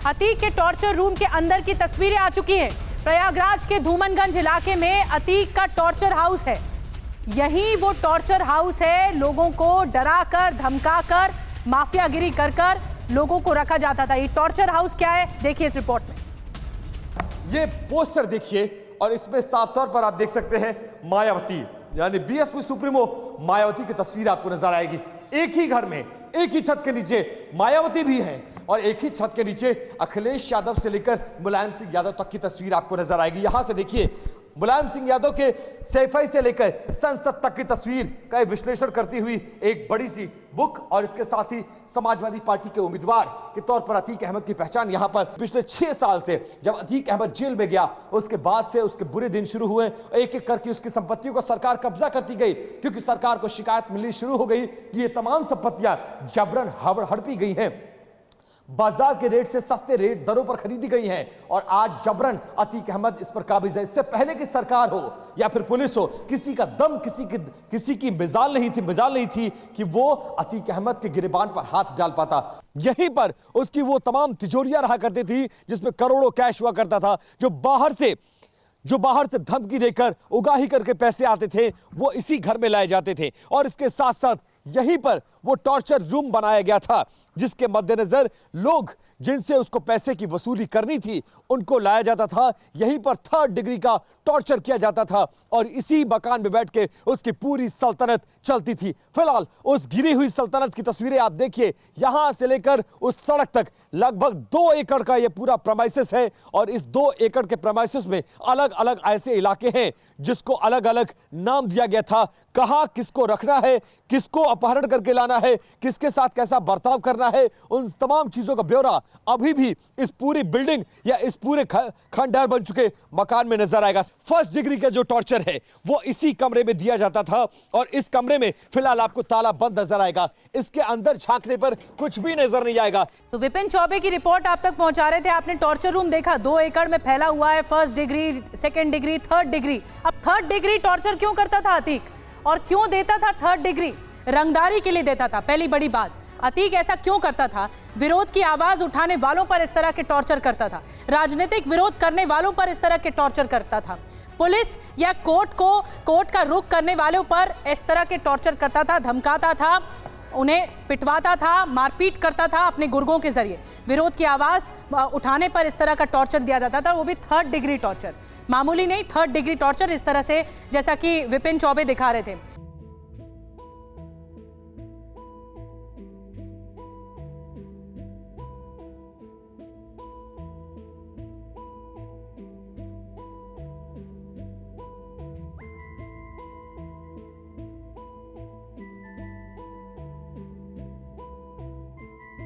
अतीक के torture room के अंदर की तस्वीरें आ चुकी हैं। प्रयागराज के धूमनगंज इलाके में अतीक का टॉर्चर हाउस है। यही वो टॉर्चर हाउस है। लोगों को डराकर धमकाकर माफियागिरी कर कर लोगों को रखा जाता था। ये टॉर्चर हाउस क्या है, देखिए इस रिपोर्ट में। ये पोस्टर देखिए और इसमें साफ तौर पर आप देख सकते हैं मायावती यानी बीएसपी सुप्रीमो मायावती की तस्वीर आपको नजर आएगी। एक ही घर में एक ही छत के नीचे मायावती भी है और एक ही छत के नीचे अखिलेश यादव से लेकर मुलायम सिंह यादव तक की तस्वीर आपको नजर आएगी। यहां से देखिए मुलायम सिंह यादव के सैफई से लेकर संसद तक की तस्वीर का विश्लेषण करती हुई एक बड़ी सी बुक और इसके साथ ही समाजवादी पार्टी के उम्मीदवार के तौर पर अतीक अहमद की पहचान यहां पर पिछले 6 साल से जब अतीक अहमद जेल में गया उसके बाद से उसके बुरे दिन शुरू हुए। एक एक करके उसकी संपत्तियों को सरकार कब्जा करती गई क्योंकि सरकार को शिकायत मिलनी शुरू हो गई कि ये तमाम संपत्तियां जबरन हड़पी गई हैं, बाजार के रेट से सस्ते रेट दरों पर खरीदी गई हैं और आज जबरन अतीक अहमद इस पर काबिज है। इससे पहले की सरकार हो या फिर पुलिस हो, किसी का दम किसी की मजाल नहीं थी कि वो अतीक अहमद के गिरबान पर हाथ डाल पाता। यहीं पर उसकी वो तमाम तिजोरियां रहा करती थी जिसमें करोड़ों कैश हुआ करता था। जो बाहर से धमकी देकर उगाही करके पैसे आते थे वो इसी घर में लाए जाते थे और इसके साथ साथ यहीं पर वो टॉर्चर रूम बनाया गया था जिसके मद्देनजर लोग जिनसे उसको पैसे की वसूली करनी थी उनको लाया जाता था। यहीं पर 3rd डिग्री का टॉर्चर किया जाता था और इसी मकान में बैठ के उसकी पूरी सल्तनत चलती थी। फिलहाल उस गिरी हुई सल्तनत की तस्वीरें आप देखिए। यहां से लेकर उस सड़क तक लगभग 2 एकड़ का यह पूरा प्रेमाइसिस है और इस 2 एकड़ के प्रेमाइसिस में अलग अलग ऐसे इलाके हैं जिसको अलग अलग नाम दिया गया था। कहां किसको रखना है, किसको अपहरण करके लाना है, किसके साथ कैसा बर्ताव करना है, उन तमाम चीजों का ब्यौरा अभी भी इस पूरी बिल्डिंग या इस पूरे खंडहर बन चुके मकान में नजर आएगा। 1st डिग्री का जो टॉर्चर है वो इसी कमरे में दिया जाता था और इस कमरे में फिलहाल आपको ताला बंद नजर आएगा। इसके अंदर झांकने पर कुछ भी नजर नहीं आएगा। तो विपिन चौबे की रिपोर्ट आप तक पहुंचा रहे थे। आपने टॉर्चर रूम देखा, 2 एकड़ में फैला हुआ है। 1st degree, 2nd degree, 3rd degree. अब 3rd डिग्री टॉर्चर क्यों करता था अतीक और क्यों देता था 3rd डिग्री? रंगदारी के लिए देता था। पहली बड़ी बात, अतीक ऐसा क्यों करता था? विरोध की आवाज उठाने वालों पर इस तरह के टॉर्चर करता था, राजनीतिक विरोध करने वालों पर इस तरह के टॉर्चर करता था, पुलिस या कोर्ट का रुख करने वालों पर इस तरह के टॉर्चर करता था, धमकाता था, उन्हें पिटवाता था, मारपीट करता था अपने गुर्गों के जरिए। विरोध की आवाज उठाने पर इस तरह का टॉर्चर दिया जाता था, वो भी 3rd डिग्री टॉर्चर, मामूली नहीं 3rd डिग्री टॉर्चर। इस तरह से जैसा कि विपिन चौबे दिखा रहे थे।